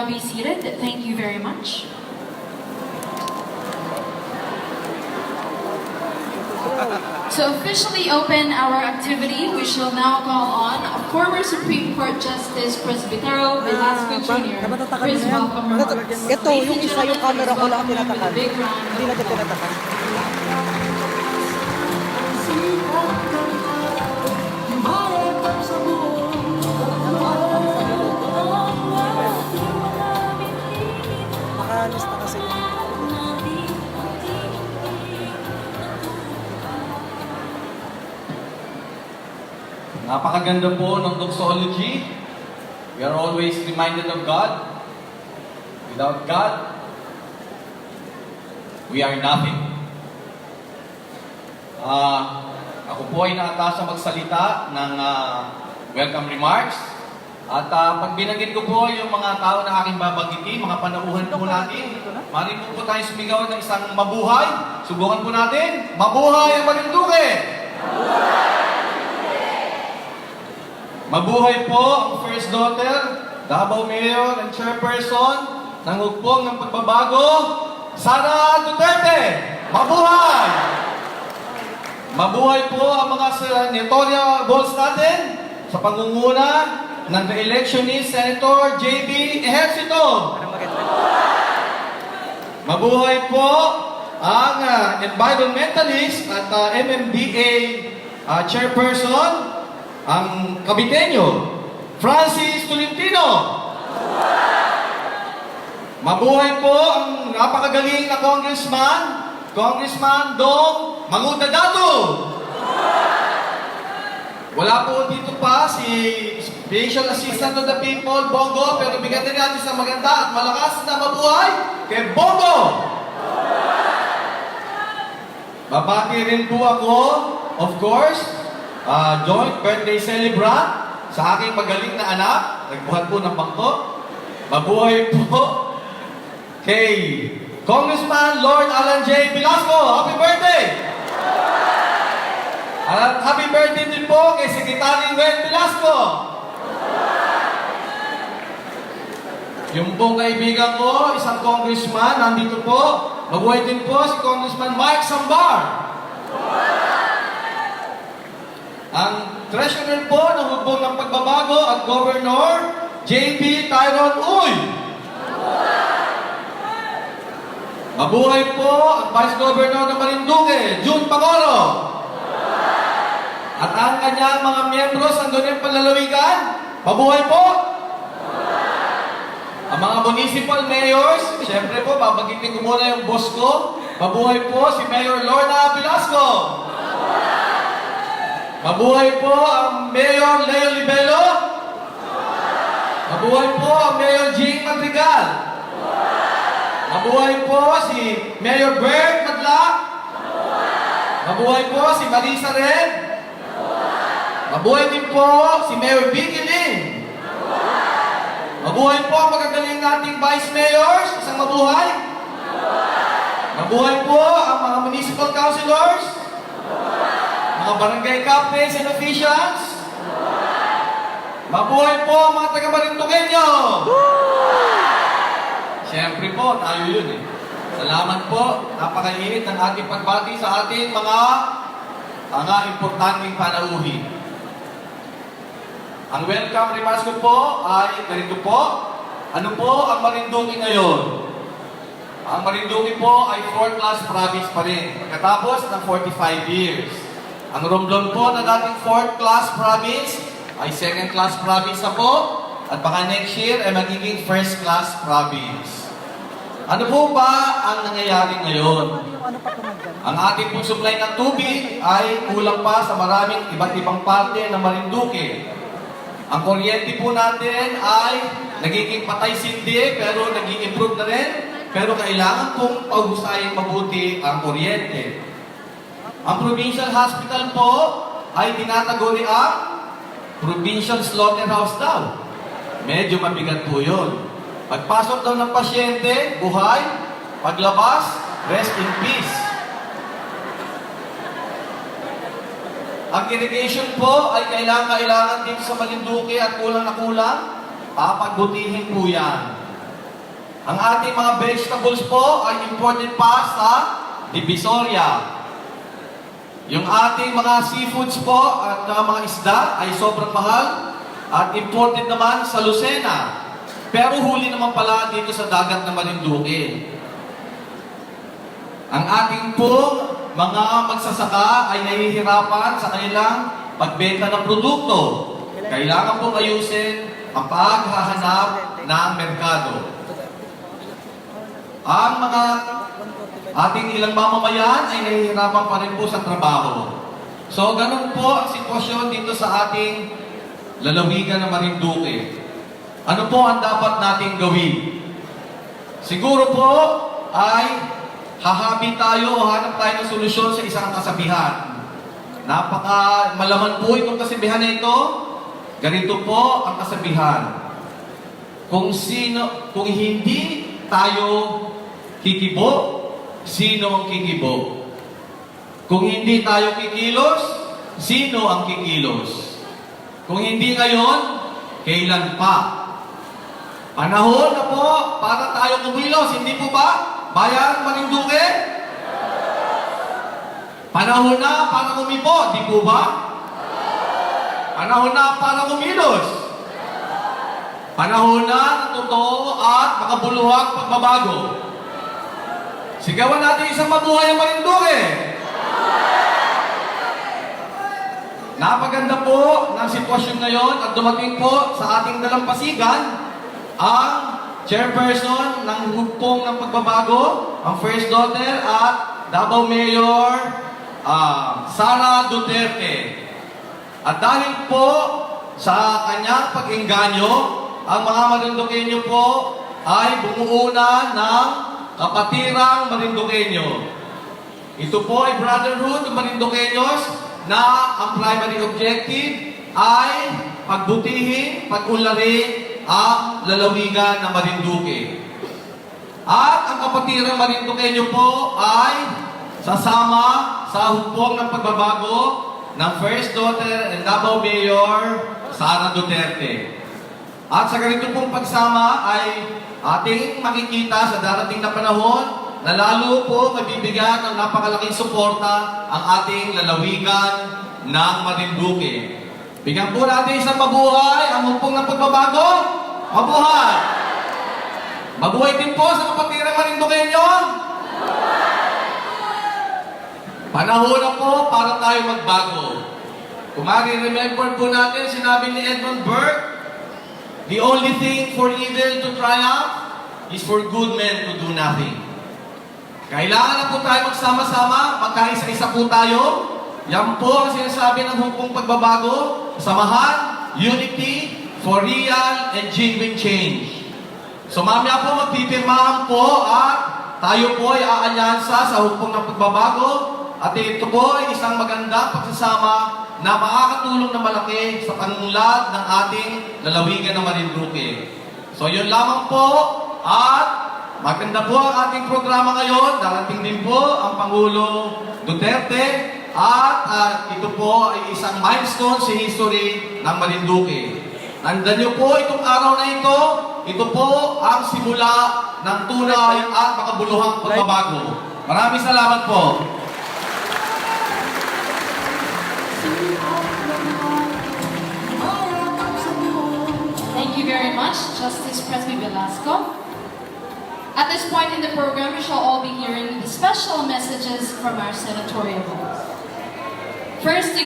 now be seated. Thank you very much. To officially open our activity, we shall now call on former Supreme Court Justice Presbytero Velasco Jr. for his welcome remarks. Ito, yung isa yung camera ko lang tinatakan. Hindi natin tinatakan. Makalis na kasi yung... Napakaganda po ng doxology. We are always reminded of God. Without God, we are nothing. Ako po ay nakatasa magsalita ng welcome remarks. At pag binanggit ko po yung mga tao na aking babanggitin, mga panauhan po natin, mari po tayo sumigaw ng isang mabuhay. Subukan po natin. Mabuhay ang Marinduque! Mabuhay po ang First Daughter, Davao Mayor and Chairperson ng Hugpong ng Pagbabago, Sara Duterte! Mabuhay! Mabuhay po ang mga senatorial goals natin sa pangunguna ng re-election ni Senator J.B. Ejercito. Mabuhay po ang environmentalist at MMDA Chairperson, ang Caviteño, Francis Tolentino. Mabuhay po ang napakagaling na Congressman Dong Mangudadatu. Wala po dito pa si Special Assistant to the People, Bongo, pero bigyan din natin sa maganda at malakas na mabuhay kay Bongo. Babati rin po ako, of course, joint birthday celebrant sa aking magaling na anak, nagbuhat po ng bangko. Mabuhay po kay Congressman Lord Alan J. Velasco. Happy birthday! At happy birthday din po kay Secretary Gwen Velasco. Yung pong kaibigan ko, isang congressman, nandito po. Mabuhay din po si Congressman Mike Sambar. Ang treasurer po ng Hugpong ng Pagbabago at Governor J.P. Tyron Uy. Mabuhay po ang Vice Governor ng Marinduque, June Pangoro. At ang kanyang mga miyembro sa Sangguniang Panlalawigan, mabuhay po. Ang mga municipal mayors, siyempre po, babanggitin ko muna yung boss ko. Mabuhay po si Mayor Lorna Velasco. Mabuhay po ang Mayor Leo Libelo. Mabuhay po ang Mayor Jing Madrigal. Mabuhay po si Mayor Bert Madla. Mabuhay po si Marisa Red. Mabuhay din po si Mayor Vicky Lin. Mabuhay po ang magagaling nating Vice Mayors. Isang mabuhay. Mabuhay po ang mga municipal councilors. Mga barangay captains and officials. Mabuhay po ang mga taga-Marinduqueño. Siyempre po, tayo yun eh. Salamat po. Napakainit ng ating pagbati sa ating mga importanteng panauhin. Ang welcome remarks ko po ay ganito po. Ano po ang Marinduque ngayon? Ang Marinduque po ay 4th class province pa rin. Pagkatapos ng 45 years. Ang Romblon po na dating 4th class province ay 2nd class province na po. At baka next year ay magiging 1st class province. Ano po ba ang nangyayari ngayon? Ang ating pong supply ng tubig ay kulang pa sa maraming iba't ibang parte ng Marinduque. Ang kuryente po natin ay nagiging patay-sindi pero nag-i-improve na rin. Pero kailangan pong pag-usayin mabuti ang kuryente. Ang provincial hospital po ay tinataguri ang provincial slaughterhouse daw. Medyo mabigat po yun. Pagpasok daw ng pasyente, buhay. Paglabas, rest in peace. Ang irrigation po ay kailangan dito sa Marinduque at kulang na kulang. Papagbutihin po yan. Ang ating mga vegetables po ay imported pa sa Divisoria. Yung ating mga seafoods po at mga isda ay sobrang mahal at imported naman sa Lucena. Pero huli naman pala dito sa dagat na Marinduque. Ang ating pong mga magsasaka ay nahihirapan sa kanilang pagbenta ng produkto. Kailangan pong ayusin ang paghahanap ng merkado. Ang mga ating ilang mamamayan ay nahihirapan pa rin po sa trabaho. So, ganun po ang sitwasyon dito sa ating lalawigan ng Marinduque. Ano po ang dapat nating gawin? Siguro po ay hahabi tayo o hanap tayo ng solusyon sa isang kasabihan. Napaka malaman po itong kasabihan na ito. Ganito po ang kasabihan. Kung hindi tayo kikibo, sino ang kikibo? Kung hindi tayo kikilos, sino ang kikilos? Kung hindi ngayon, kailan pa? Panahon na po para tayo kumilos, hindi po ba? Bayan Marinduque? Panahon na para kumibo, di po ba? Panahon na para kumilos. Panahon na ng totoo at makabuluhang pagbabago. Sigawan natin isang mabuhay ang Marinduque. Napaganda po ng sitwasyon ngayon at dumating po sa ating dalampasigan ang chairperson ng hugpong ng pagbabago, ang First Daughter at Davao Mayor Sara Duterte. At dahil po sa kanyang pag-engganyo, ang mga Marinduqueño po ay bumuuna ng Kapatirang Marinduqueño. Ito po ay brotherhood ng Marinduqueños na ang primary objective ay pagbutihin, pag-unlari ang lalawigan ng Marinduque. At ang Kapatirang Marinduqueño po ay sasama sa hugpong ng pagbabago ng First Daughter and Davao Mayor Sara Duterte. At sa ganito pong pagsama ay ating makikita sa darating na panahon na lalo po mabibigyan ng napakalaking suporta ang ating lalawigan ng Marinduque. Bigyan po natin isang mabuhay ang hugpong ng pagbabago. Mabuhay! Mabuhay din po sa Kapatirang Marinduqueño. Panahon na po para tayo magbago. Kung remember po natin, sinabi ni Edmund Burke, the only thing for evil to triumph is for good men to do nothing. Kailangan na po tayo magsama-sama, magkaisa-isa po tayo. Yan po ang sinasabi ng hugpong pagbabago, samahan, unity, for real and genuine change. So mamaya po magpipirmahan po at tayo po ay aanyansa sa hugpong ng pagbabago. At ito po ay isang magandang pagsasama na makakatulong na malaki sa panunlad ng ating lalawigan ng Marinduque. So yun lamang po at maganda po ang ating programa ngayon. Darating din po ang Pangulo Duterte at ito po ay isang milestone sa history ng Marinduque. Tandaan niyo po itong araw na ito po ang simula ng tunay at makabuluhang pagbabago. Maraming salamat po. Thank you very much, Justice Presby Velasco. At this point in the program, we shall all be hearing the special messages from our senatorial board. First,